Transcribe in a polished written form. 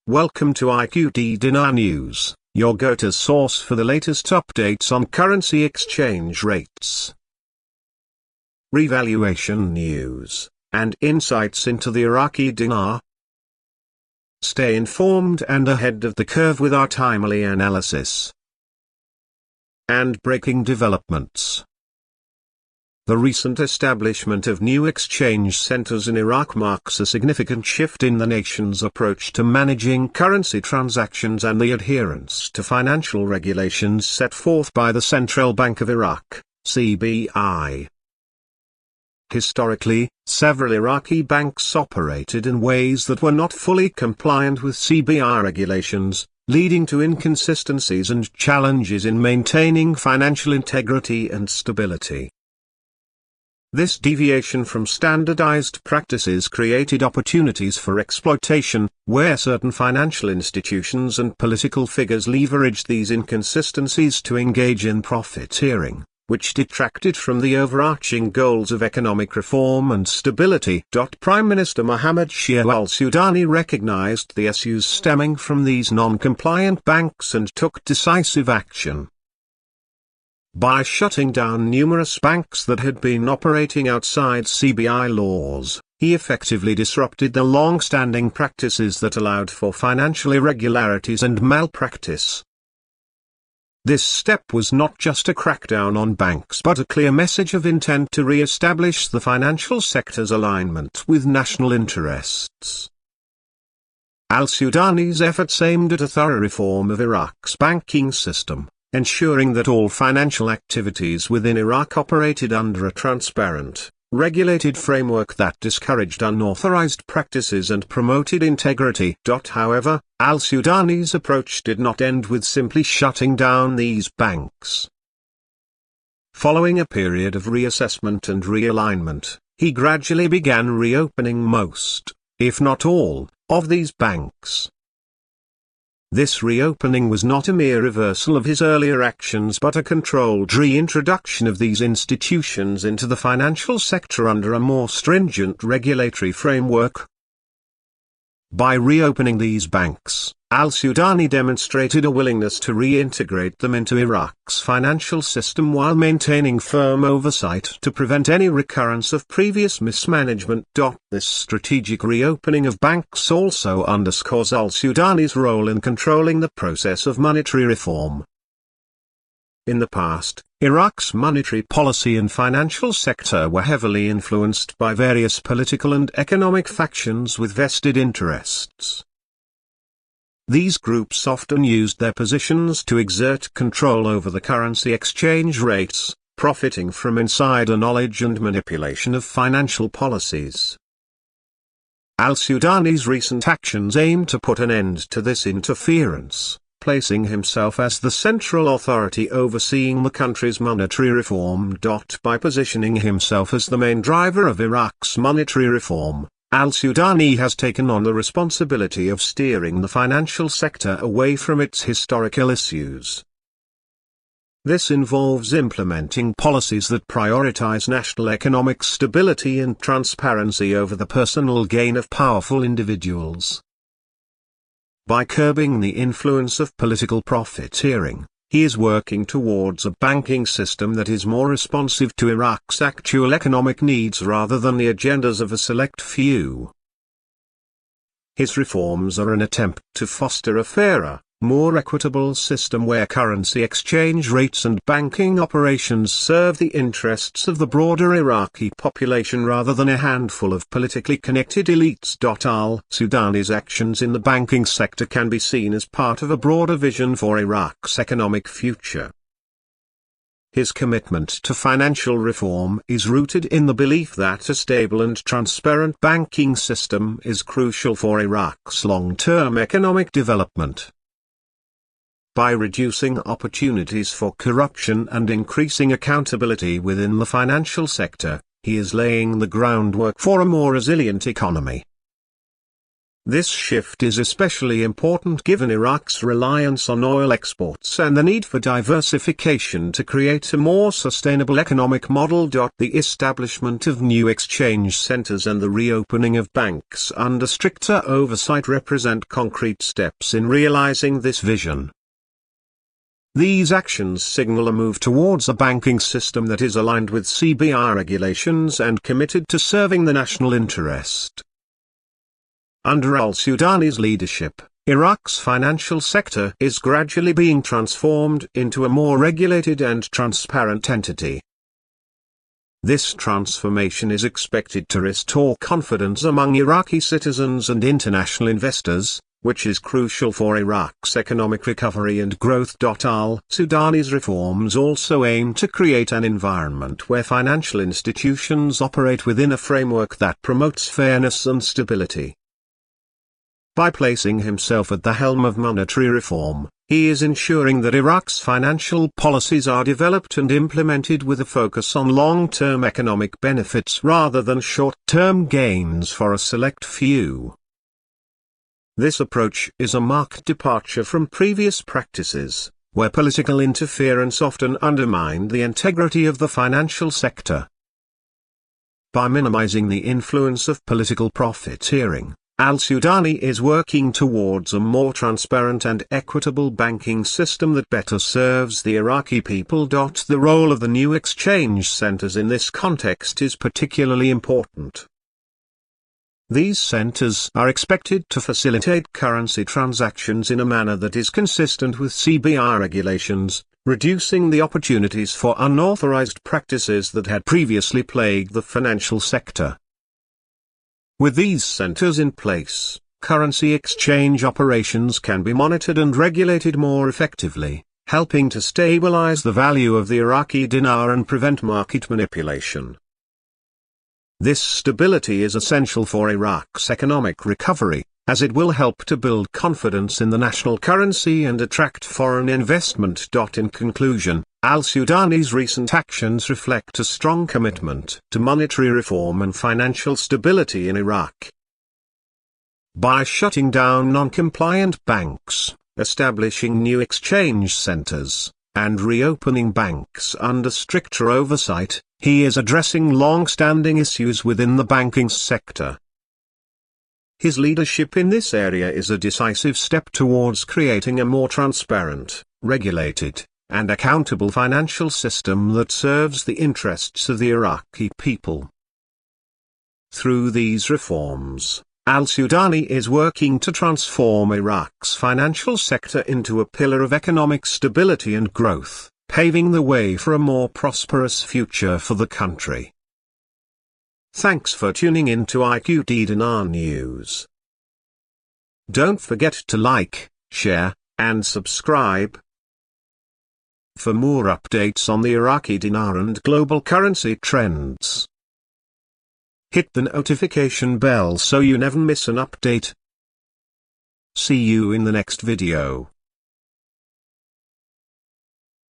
Welcome to IQD Dinar News, your go-to source for the latest updates on currency exchange rates, revaluation news, and insights into the Iraqi dinar. Stay informed and ahead of the curve with our timely analysis and breaking developments. The recent establishment of new exchange centers in Iraq marks a significant shift in the nation's approach to managing currency transactions and the adherence to financial regulations set forth by the Central Bank of Iraq, CBI. Historically, several Iraqi banks operated in ways that were not fully compliant with CBI regulations, leading to inconsistencies and challenges in maintaining financial integrity and stability. This deviation from standardized practices created opportunities for exploitation, where certain financial institutions and political figures leveraged these inconsistencies to engage in profiteering, which detracted from the overarching goals of economic reform and stability. Prime Minister Mohammed Shia al-Sudani recognized the issues stemming from these non-compliant banks and took decisive action. By shutting down numerous banks that had been operating outside CBI laws, he effectively disrupted the long-standing practices that allowed for financial irregularities and malpractice. This step was not just a crackdown on banks but a clear message of intent to re-establish the financial sector's alignment with national interests. Al-Sudani's efforts aimed at a thorough reform of Iraq's banking system, ensuring that all financial activities within Iraq operated under a transparent, regulated framework that discouraged unauthorized practices and promoted integrity. However, al-Sudani's approach did not end with simply shutting down these banks. Following a period of reassessment and realignment, he gradually began reopening most, if not all, of these banks. This reopening was not a mere reversal of his earlier actions but a controlled reintroduction of these institutions into the financial sector under a more stringent regulatory framework. By reopening these banks, al-Sudani demonstrated a willingness to reintegrate them into Iraq's financial system while maintaining firm oversight to prevent any recurrence of previous mismanagement. This strategic reopening of banks also underscores al-Sudani's role in controlling the process of monetary reform. In the past, Iraq's monetary policy and financial sector were heavily influenced by various political and economic factions with vested interests. These groups often used their positions to exert control over the currency exchange rates, profiting from insider knowledge and manipulation of financial policies. Al-Sudani's recent actions aim to put an end to this interference, placing himself as the central authority overseeing the country's monetary reform. By positioning himself as the main driver of Iraq's monetary reform, al-Sudani has taken on the responsibility of steering the financial sector away from its historical issues. This involves implementing policies that prioritize national economic stability and transparency over the personal gain of powerful individuals. By curbing the influence of political profiteering, he is working towards a banking system that is more responsive to Iraq's actual economic needs rather than the agendas of a select few. His reforms are an attempt to foster a fairer, more equitable system where currency exchange rates and banking operations serve the interests of the broader Iraqi population rather than a handful of politically connected elites. Al-Sudani's actions in the banking sector can be seen as part of a broader vision for Iraq's economic future. His commitment to financial reform is rooted in the belief that a stable and transparent banking system is crucial for Iraq's long-term economic development. By reducing opportunities for corruption and increasing accountability within the financial sector, he is laying the groundwork for a more resilient economy. This shift is especially important given Iraq's reliance on oil exports and the need for diversification to create a more sustainable economic model. The establishment of new exchange centers and the reopening of banks under stricter oversight represent concrete steps in realizing this vision. These actions signal a move towards a banking system that is aligned with CBR regulations and committed to serving the national interest. Under al-Sudani's leadership, Iraq's financial sector is gradually being transformed into a more regulated and transparent entity. This transformation is expected to restore confidence among Iraqi citizens and international investors, which is crucial for Iraq's economic recovery and growth. Al-Sudani's reforms also aim to create an environment where financial institutions operate within a framework that promotes fairness and stability. By placing himself at the helm of monetary reform, he is ensuring that Iraq's financial policies are developed and implemented with a focus on long-term economic benefits rather than short-term gains for a select few. This approach is a marked departure from previous practices, where political interference often undermined the integrity of the financial sector. By minimizing the influence of political profiteering, Al-Sudani is working towards a more transparent and equitable banking system that better serves the Iraqi people. The role of the new exchange centers in this context is particularly important. These centers are expected to facilitate currency transactions in a manner that is consistent with CBR regulations, reducing the opportunities for unauthorized practices that had previously plagued the financial sector. With these centers in place, currency exchange operations can be monitored and regulated more effectively, helping to stabilize the value of the Iraqi dinar and prevent market manipulation. This stability is essential for Iraq's economic recovery, as it will help to build confidence in the national currency and attract foreign investment. In conclusion, Al-Sudani's recent actions reflect a strong commitment to monetary reform and financial stability in Iraq. By shutting down non-compliant banks, establishing new exchange centers, and reopening banks under stricter oversight, he is addressing long-standing issues within the banking sector. His leadership in this area is a decisive step towards creating a more transparent, regulated, and accountable financial system that serves the interests of the Iraqi people. Through these reforms, Al-Sudani is working to transform Iraq's financial sector into a pillar of economic stability and growth, paving the way for a more prosperous future for the country. Thanks for tuning in to IQD Dinar News. Don't forget to like, share, and subscribe. For more updates on the Iraqi dinar and global currency trends, hit the notification bell so you never miss an update. See you in the next video.